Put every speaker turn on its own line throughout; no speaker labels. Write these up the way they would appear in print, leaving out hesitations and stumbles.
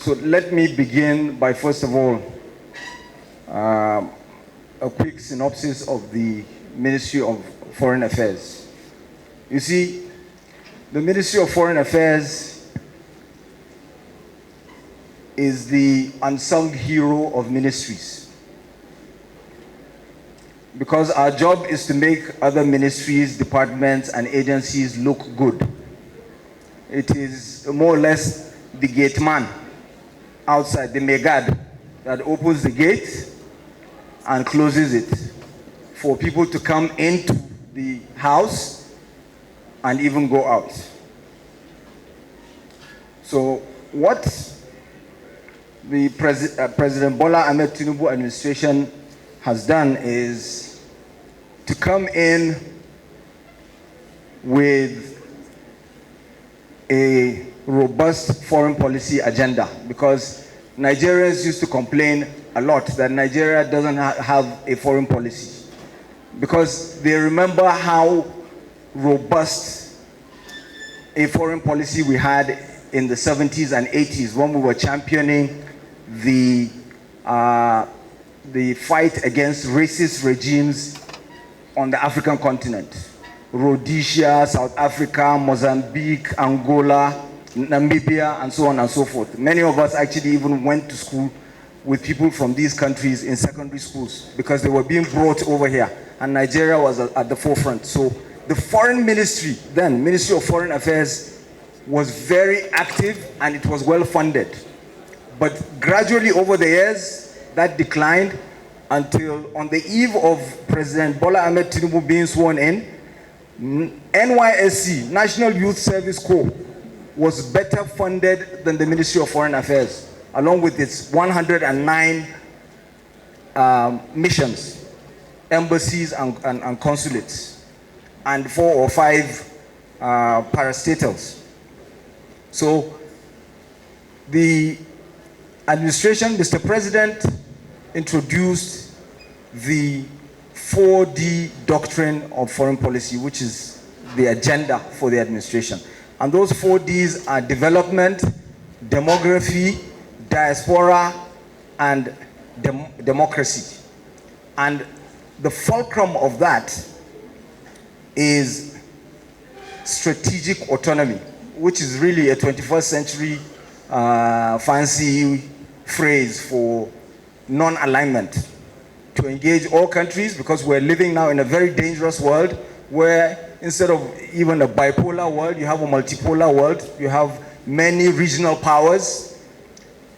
So let me begin by, first of all, a quick synopsis of the Ministry of Foreign Affairs. You see, the Ministry of Foreign Affairs is the unsung hero of ministries, because our job is to make other ministries, departments, and agencies look good. It is more or less the gate man outside, the megad, that opens the gate and closes it for people to come into the house and even go out. So what the President Bola Ahmed Tinubu administration has done is to come in with a robust foreign policy agenda, because Nigerians used to complain a lot that Nigeria doesn't have a foreign policy, because they remember how robust a foreign policy we had in the 70s and 80s when we were championing the fight against racist regimes on the African continent. Rhodesia, South Africa, Mozambique, Angola, Namibia, and so on and so forth. Many of us actually even went to school with people from these countries in secondary schools because they were being brought over here, and Nigeria was at the forefront. So the foreign ministry, then Ministry of Foreign Affairs, was very active and it was well funded. But gradually over the years, that declined until on the eve of President Bola Ahmed Tinubu being sworn in, NYSC, National Youth Service Corps, was better funded than the Ministry of Foreign Affairs, along with its 109 missions, embassies and consulates, and 4 or 5 parastatals. So the administration, Mr. President, introduced the 4D doctrine of foreign policy, which is the agenda for the administration. And those 4Ds are development, demography, diaspora, and democracy. And the fulcrum of that is strategic autonomy, which is really a 21st century fancy phrase for non-alignment, to engage all countries, because we're living now in a very dangerous world where instead of even a bipolar world, you have a multipolar world, you have many regional powers.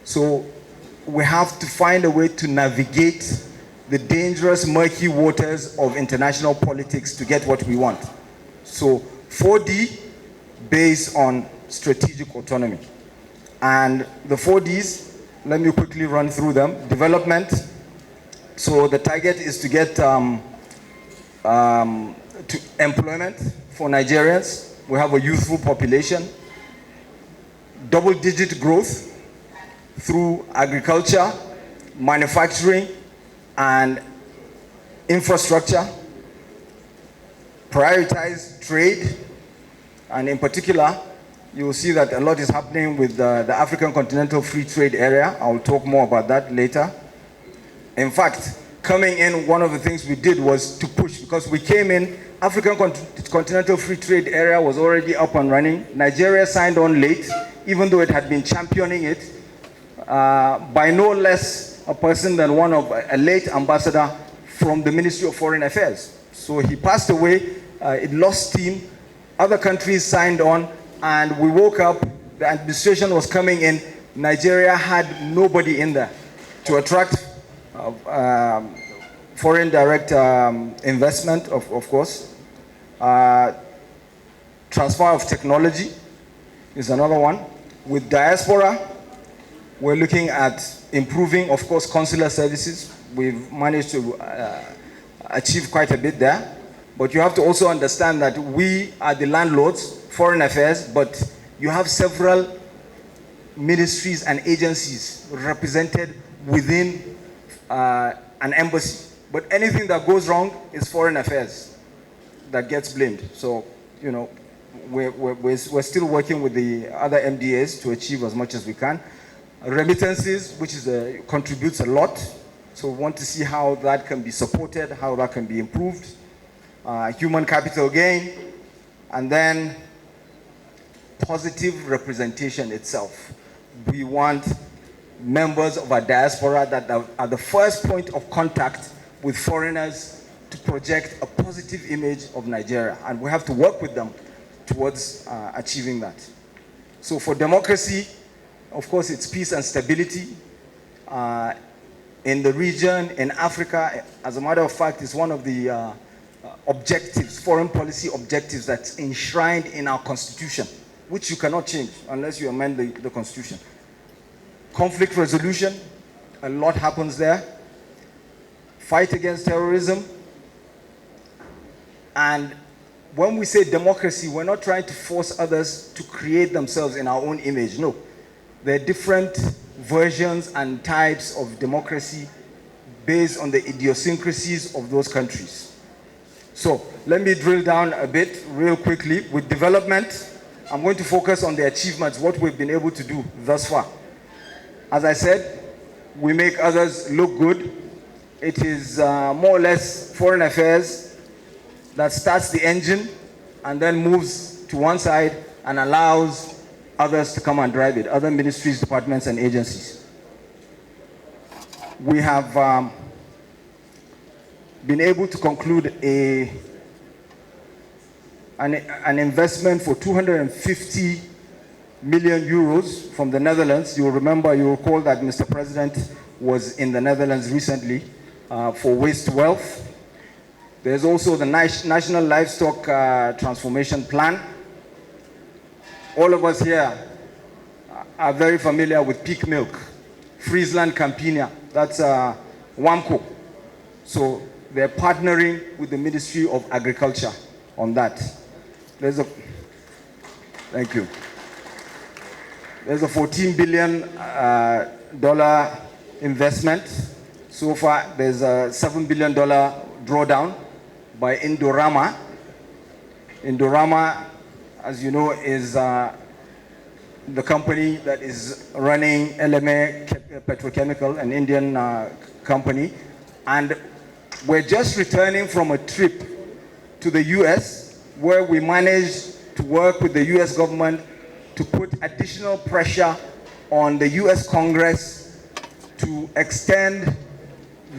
So we have to find a way to navigate the dangerous, murky waters of international politics to get what we want. So 4D based on strategic autonomy. And the 4Ds, let me quickly run through them. Development. So the target is to get to employment for Nigerians. We have a youthful population. Double-digit growth through agriculture, manufacturing, and infrastructure. Prioritize trade, and in particular, you will see that a lot is happening with the African Continental Free Trade Area. I'll talk more about that later. In fact, coming in, one of the things we did was to push, because we came in, African Continental Free Trade Area was already up and running. Nigeria signed on late, even though it had been championing it, by no less a person than a late ambassador from the Ministry of Foreign Affairs. So he passed away, it lost steam, other countries signed on, and we woke up, the administration was coming in, Nigeria had nobody in there to attract foreign direct investment, of course. Transfer of technology is another one. With diaspora, we're looking at improving, of course, consular services. We've managed to achieve quite a bit there. But you have to also understand that we are the landlords, foreign affairs, but you have several ministries and agencies represented within an embassy. But anything that goes wrong is foreign affairs that gets blamed. So, you know, we're still working with the other MDAs to achieve as much as we can. Remittances, which contributes a lot. So we want to see how that can be supported, how that can be improved. Human capital gain, and then positive representation itself. We want members of our diaspora that are the first point of contact with foreigners to project a positive image of Nigeria, and we have to work with them towards achieving that. So for democracy, of course, it's peace and stability in the region, in Africa. As a matter of fact, it's one of the objectives, foreign policy objectives, that's enshrined in our constitution, which you cannot change unless you amend the constitution. Conflict resolution, a lot happens there. Fight against terrorism. And when we say democracy, we're not trying to force others to create themselves in our own image. No. There are different versions and types of democracy based on the idiosyncrasies of those countries. So let me drill down a bit real quickly. With development, I'm going to focus on the achievements, what we've been able to do thus far. As I said, we make others look good. It is more or less foreign affairs that starts the engine and then moves to one side and allows others to come and drive it, other ministries, departments, and agencies. We have been able to conclude an investment for 250 million euros from the Netherlands. You'll recall that Mr. President was in the Netherlands recently for waste to wealth. There's also the National Livestock Transformation Plan. All of us here are very familiar with peak milk, Friesland Campina, that's WAMCO. So they're partnering with the Ministry of Agriculture on that. Thank you. There's a $14 billion investment. So far, there's a $7 billion drawdown by Indorama. Indorama, as you know, is the company that is running LMA Petrochemical, an Indian company. And we're just returning from a trip to the US where we managed to work with the US government to put additional pressure on the US Congress to extend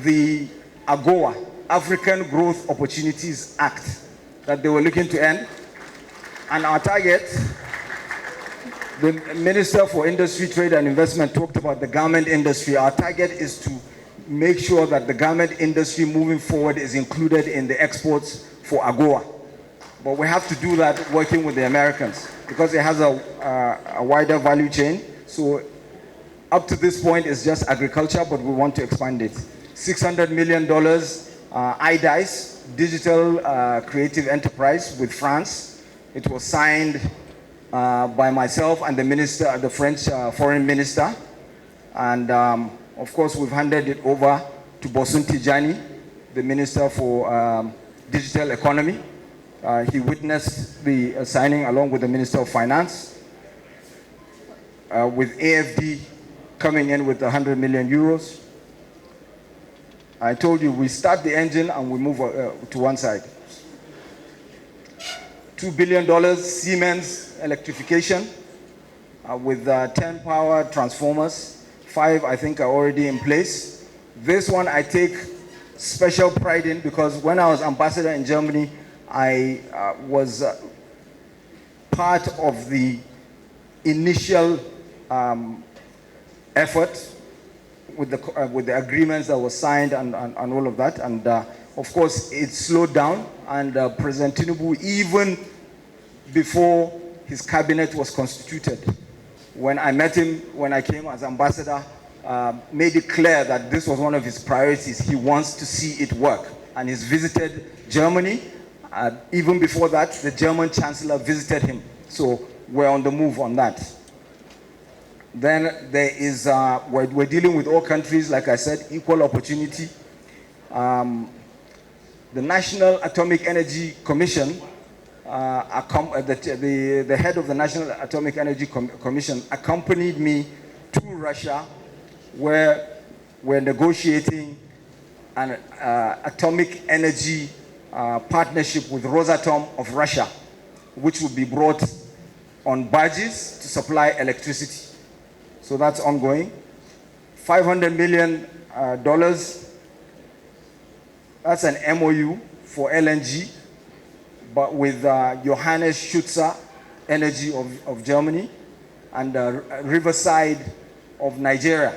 the AGOA, African Growth Opportunities Act, that they were looking to end. And our target, the Minister for Industry, Trade and Investment talked about the garment industry. Our target is to make sure that the garment industry moving forward is included in the exports for AGOA. But we have to do that working with the Americans because it has a wider value chain. So up to this point, it's just agriculture, but we want to expand it. $600 million IDICE, Digital Creative Enterprise with France. It was signed by myself and the French Foreign Minister. And of course, we've handed it over to Bosun Tijani, the Minister for Digital Economy. He witnessed the signing along with the Minister of Finance, with AFD coming in with 100 million euros. I told you, we start the engine and we move to one side. $2 billion Siemens electrification with 10 power transformers. 5, I think, are already in place. This one I take special pride in because when I was ambassador in Germany, I was part of the initial effort with the agreements that were signed and all of that. And of course, it slowed down. And President Tinubu, even before his cabinet was constituted, when I met him, when I came as ambassador, made it clear that this was one of his priorities. He wants to see it work. And he's visited Germany. Even before that, the German Chancellor visited him. So we're on the move on that. Then there is, we're dealing with all countries, like I said, equal opportunity. The National Atomic Energy Commission, the head of the National Atomic Energy Commission accompanied me to Russia, where we're negotiating an atomic energy partnership with Rosatom of Russia, which will be brought on barges to supply electricity. So that's ongoing. $500 million, that's an MOU for LNG, but with Johannes Schutzer Energy of Germany and Riverside of Nigeria.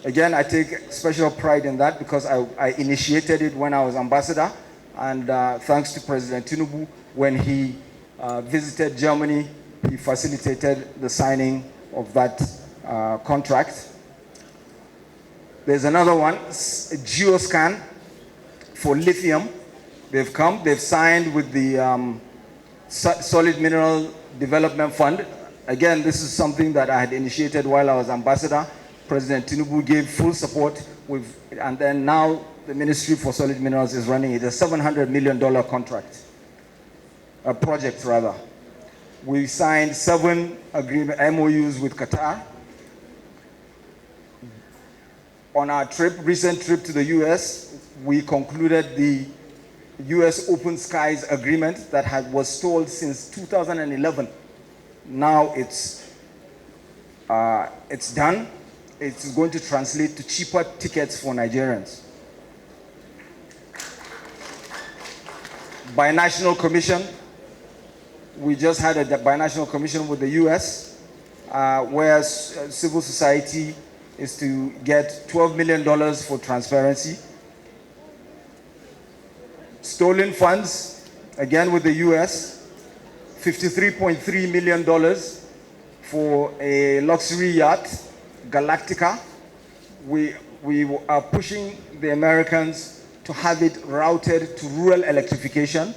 Again, I take special pride in that because I initiated it when I was ambassador, and thanks to President Tinubu, when he visited Germany, he facilitated the signing of that contract. There's another one, Geoscan for lithium. They've come, they've signed with the Solid Mineral Development Fund. Again, this is something that I had initiated while I was ambassador. President Tinubu gave full support and then now the Ministry for Solid Minerals is running it. It's a $700 million contract, a project rather. We signed 7 MOUs with Qatar. On our recent trip to the US, we concluded the US Open Skies Agreement that was stalled since 2011. Now it's done. It's going to translate to cheaper tickets for Nigerians. Binational Commission. We just had a binational commission with the US, where civil society is to get $12 million for transparency. Stolen funds, again with the US, $53.3 million for a luxury yacht, Galactica. We are pushing the Americans to have it routed to rural electrification,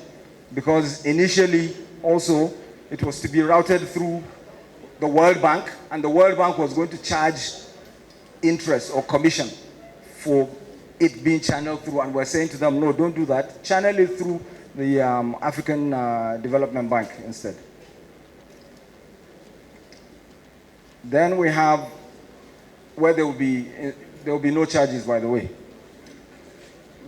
because initially also it was to be routed through the World Bank, and the World Bank was going to charge interest or commission for it being channeled through, and we're saying to them, no, don't do that. Channel it through the African Development Bank instead. Then we have where there will be no charges, by the way.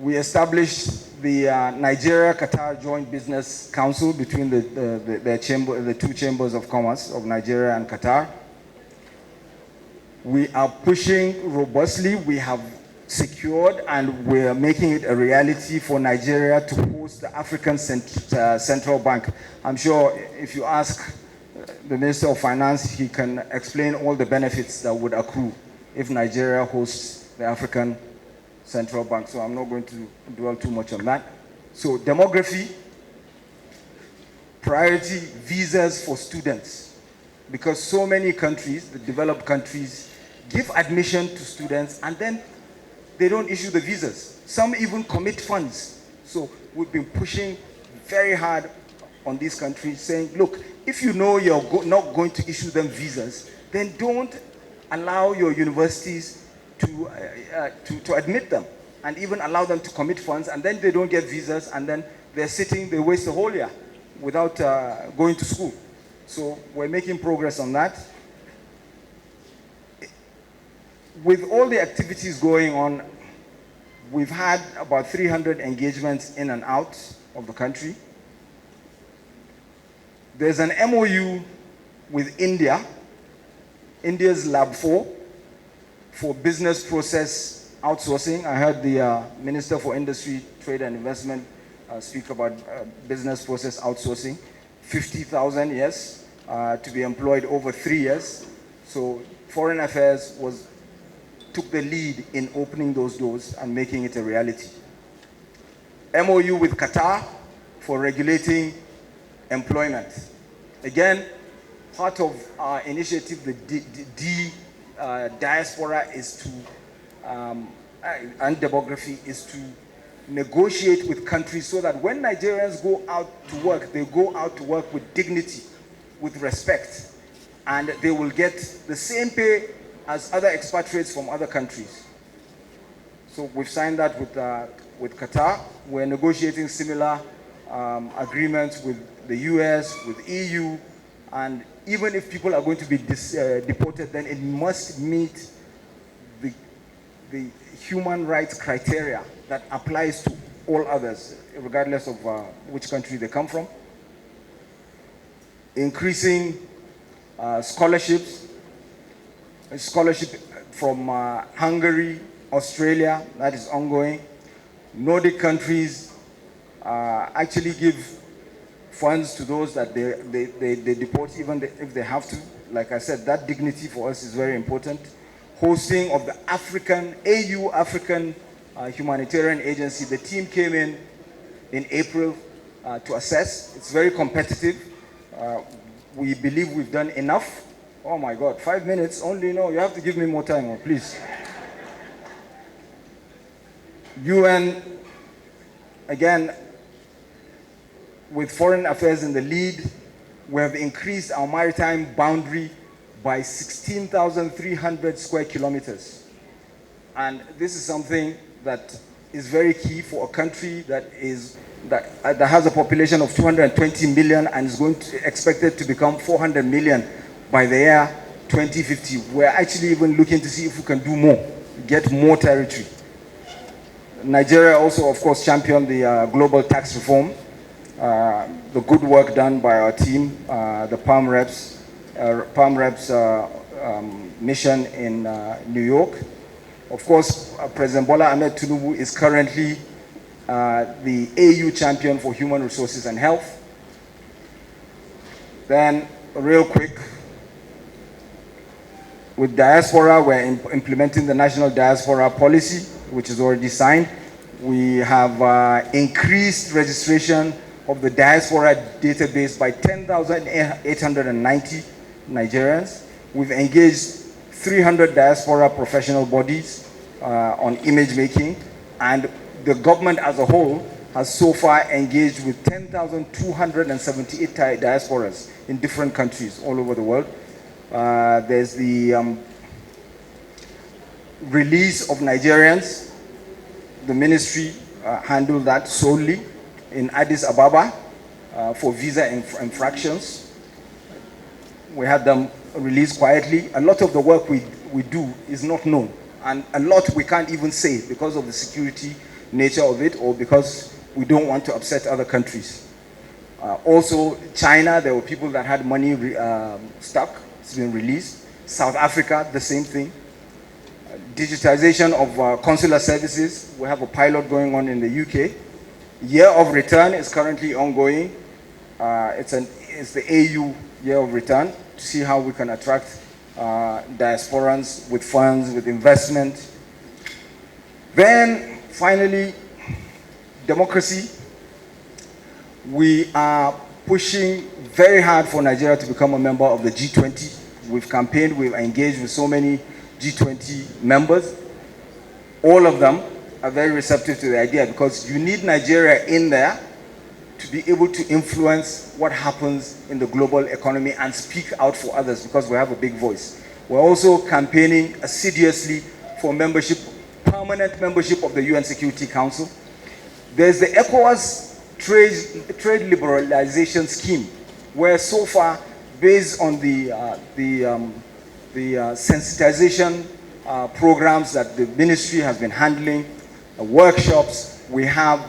We established the Nigeria-Qatar Joint Business Council between the two chambers of commerce of Nigeria and Qatar. We are pushing robustly. We have secured and we're making it a reality for Nigeria to host the African Central Bank. I'm sure if you ask the Minister of Finance, he can explain all the benefits that would accrue if Nigeria hosts the African Central Bank. So I'm not going to dwell too much on that. So demography, priority visas for students, because so many countries, the developed countries, give admission to students and then they don't issue the visas. Some even commit funds. So we've been pushing very hard on these countries saying, look, if you know you're not going to issue them visas, then don't allow your universities to admit them and even allow them to commit funds, and then they don't get visas, and then they're sitting, they waste the whole year without going to school. So we're making progress on that. With all the activities going on, we've had about 300 engagements in and out of the country. There's an MOU with India, India's Lab 4, for business process outsourcing. I heard the Minister for Industry, Trade and Investment speak about business process outsourcing. 50,000, yes, to be employed over 3 years. So Foreign Affairs took the lead in opening those doors and making it a reality. MOU with Qatar for regulating employment. Again, part of our initiative, the diaspora is to, and demography is to negotiate with countries so that when Nigerians go out to work, they go out to work with dignity, with respect, and they will get the same pay as other expatriates from other countries. So we've signed that with Qatar. We're negotiating similar agreements with the US, with EU, And even if people are going to be deported, then it must meet the human rights criteria that applies to all others, regardless of which country they come from. Increasing scholarship from Hungary, Australia, that is ongoing. Nordic countries actually give funds to those that they deport, even if they have to. Like I said, that dignity for us is very important. Hosting of the AU African Humanitarian Agency. The team came in April to assess. It's very competitive. We believe we've done enough. Oh my God, 5 minutes only? No, you have to give me more time, please. UN, again, with foreign affairs in the lead, we have increased our maritime boundary by 16,300 square kilometers. And this is something that is very key for a country that has a population of 220 million and is expected to become 400 million by the year 2050. We're actually even looking to see if we can do more, get more territory. Nigeria also, of course, championed the global tax reform. The good work done by our team, the Palm Reps mission in New York. Of course, President Bola Ahmed Tinubu is currently the AU champion for human resources and health. Then, real quick, with diaspora, we're implementing the national diaspora policy, which is already signed. We have increased registration of the diaspora database by 10,890 Nigerians. We've engaged 300 diaspora professional bodies on image making, and the government as a whole has so far engaged with 10,278 diasporas in different countries all over the world. There's the release of Nigerians. The ministry handled that solely in Addis Ababa for visa infractions. We had them released quietly. A lot of the work we do is not known, and a lot we can't even say because of the security nature of it, or because we don't want to upset other countries. Also, China, there were people that had money stuck. It's been released. South Africa, the same thing. Digitization of consular services. We have a pilot going on in the UK. Year of return is currently ongoing. It's the AU year of return to see how we can attract diasporans with funds, with investment. Then finally, democracy. We are pushing very hard for Nigeria to become a member of the G20. We've campaigned, we've engaged with so many G20 members. All of them are very receptive to the idea, because you need Nigeria in there to be able to influence what happens in the global economy and speak out for others, because we have a big voice. We're also campaigning assiduously for membership, permanent membership of the UN Security Council. There's the ECOWAS trade liberalization scheme, where so far, based on the sensitization programs that the ministry has been handling, workshops, we have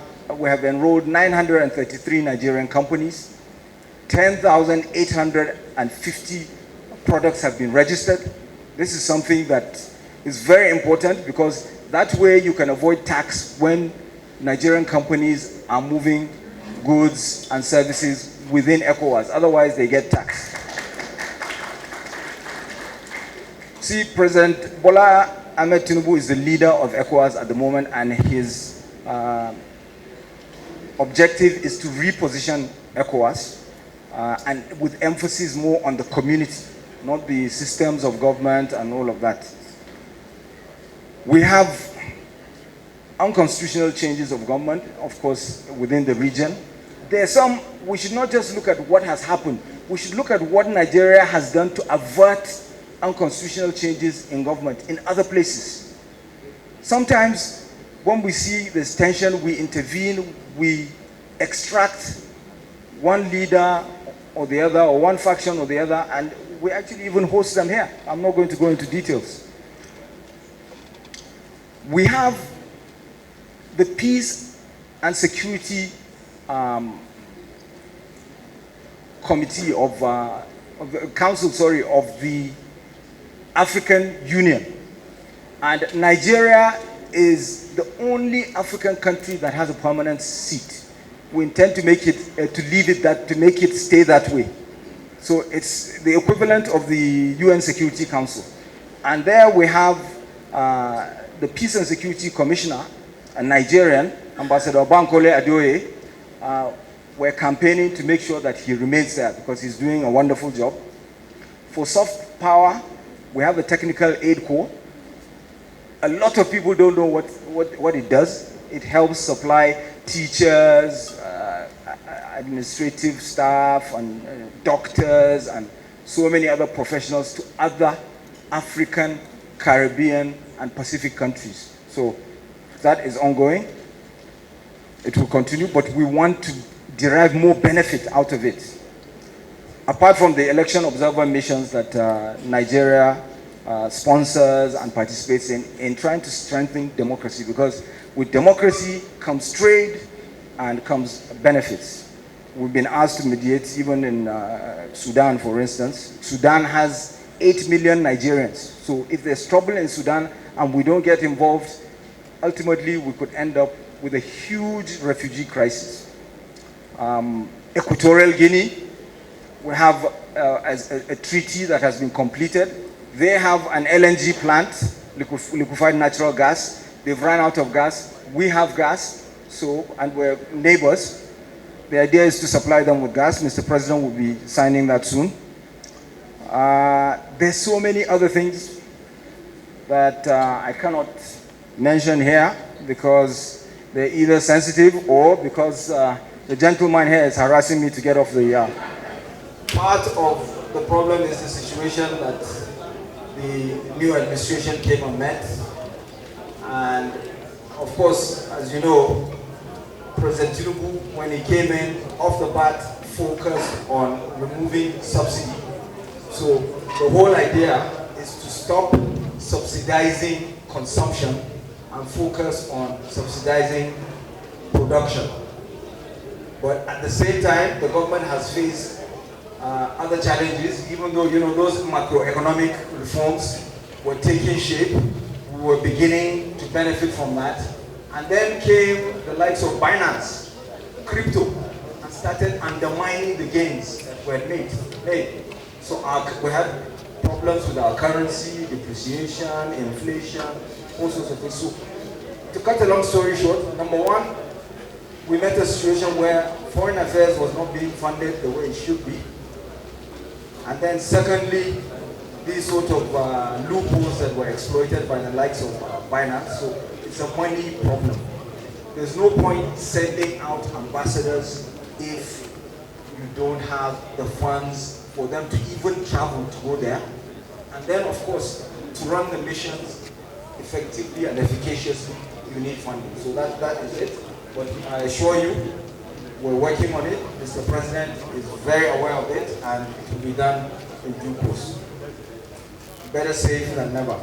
enrolled 933 Nigerian companies. 10,850 products have been registered. This is something that is very important, because that way you can avoid tax when Nigerian companies are moving goods and services within ECOWAS. Otherwise, they get taxed. See, President Bola Ahmed Tinubu is the leader of ECOWAS at the moment, and his objective is to reposition ECOWAS and with emphasis more on the community, not the systems of government and all of that. We have unconstitutional changes of government, of course, within the region. There are some, we should not just look at what has happened. We should look at what Nigeria has done to avert unconstitutional changes in government in other places. Sometimes when we see this tension, we intervene, we extract one leader or the other, or one faction or the other, and we actually even host them here. I'm not going to go into details. We have the Peace and Security Committee of the Council, of the African Union. And Nigeria is the only African country that has a permanent seat. We intend to make it, to make it stay that way. So it's the equivalent of the UN Security Council. And there we have the Peace and Security Commissioner, a Nigerian, Ambassador Bankole Adeoye. We're campaigning to make sure that he remains there because he's doing a wonderful job. For soft power, we have the Technical Aid Corps. A lot of people don't know what it does. It helps supply teachers, administrative staff, and doctors, and so many other professionals to other African, Caribbean, and Pacific countries. So that is ongoing. It will continue, but we want to derive more benefit out of it. Apart from the election observer missions that Nigeria sponsors and participates in trying to strengthen democracy, because with democracy comes trade and comes benefits. We've been asked to mediate even in Sudan, for instance. Sudan has 8 million Nigerians. So if there's trouble in Sudan and we don't get involved, ultimately we could end up with a huge refugee crisis. Equatorial Guinea, we have a treaty that has been completed. They have an LNG plant, liquefied natural gas. They've run out of gas. We have gas, and we're neighbors. The idea is to supply them with gas. Mr. President will be signing that soon. There's so many other things that I cannot mention here because they're either sensitive or because the gentleman here is harassing me to get off the... Part of the problem is the situation that the new administration came and met. And of course, as you know, President Tinubu, when he came in, off the bat, focused on removing subsidy. So the whole idea is to stop subsidizing consumption and focus on subsidizing production. But at the same time, the government has faced other challenges, even though those macroeconomic reforms were taking shape. We were beginning to benefit from that. And then came the likes of Binance, crypto, and started undermining the gains that were made. So we had problems with our currency, depreciation, inflation, all sorts of things. So to cut a long story short, number one, we met a situation where foreign affairs was not being funded the way it should be. And then secondly, these sort of loopholes that were exploited by the likes of Binance. So it's a money problem. There's no point sending out ambassadors if you don't have the funds for them to even travel to go there. And then, of course, to run the missions effectively and efficaciously, you need funding. So that is it. But I assure you, we're working on it. Mr. President is very aware of it, and it will be done in due course. Better safe than never.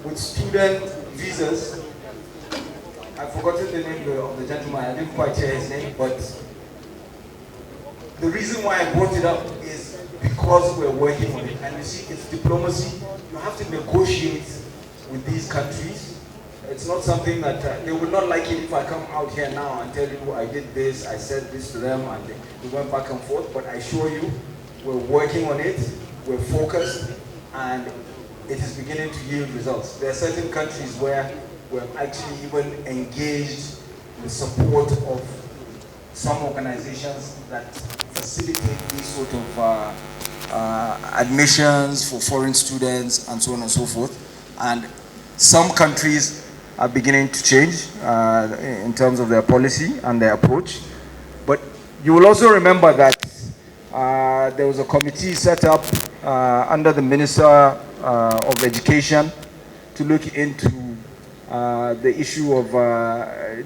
With student visas, I've forgotten the name of the gentleman. I didn't quite hear his name, but the reason why I brought it up is because we're working on it. And you see, it's diplomacy. You have to negotiate with these countries. It's not something that they would not like it if I come out here now and tell you I did this, I said this to them, and we went back and forth. But I assure you, we're working on it, we're focused, and it is beginning to yield results. There are certain countries where we're actually even engaged with support of some organizations that facilitate these sort of admissions for foreign students and so on and so forth. And some countries are beginning to change in terms of their policy and their approach. But you will also remember that there was a committee set up under the Minister of Education to look into the issue of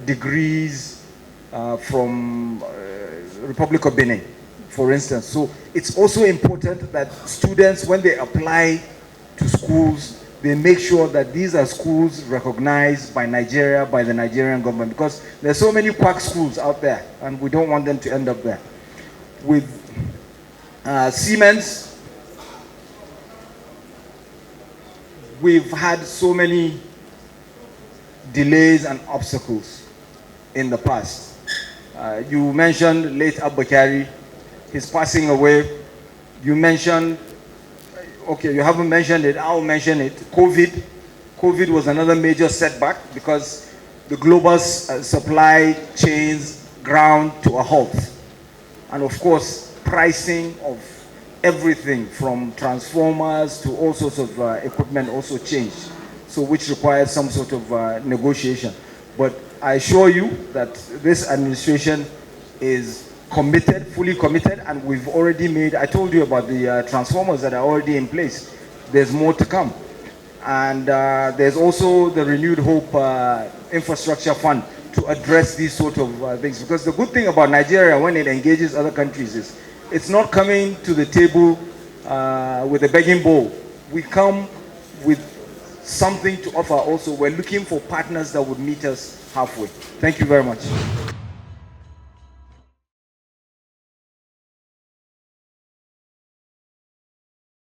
degrees from Republic of Benin, for instance. So it's also important that students, when they apply to schools, they make sure that these are schools recognized by Nigeria, by the Nigerian government, because there's so many quack schools out there, and we don't want them to end up there. With Siemens, we've had so many delays and obstacles in the past. You mentioned late Abba Kyari, his passing away. You mentioned, okay, you haven't mentioned it, I'll mention it. COVID was another major setback because the global supply chains ground to a halt. And of course, pricing of everything from transformers to all sorts of equipment also changed, so which requires some sort of negotiation. But I assure you that this administration is committed, fully committed, and we've already made, I told you about the transformers that are already in place. There's more to come. And there's also the Renewed Hope Infrastructure Fund to address these sort of things. Because the good thing about Nigeria when it engages other countries is it's not coming to the table with a begging bowl. We come with something to offer also. We're looking for partners that would meet us halfway. Thank you very much.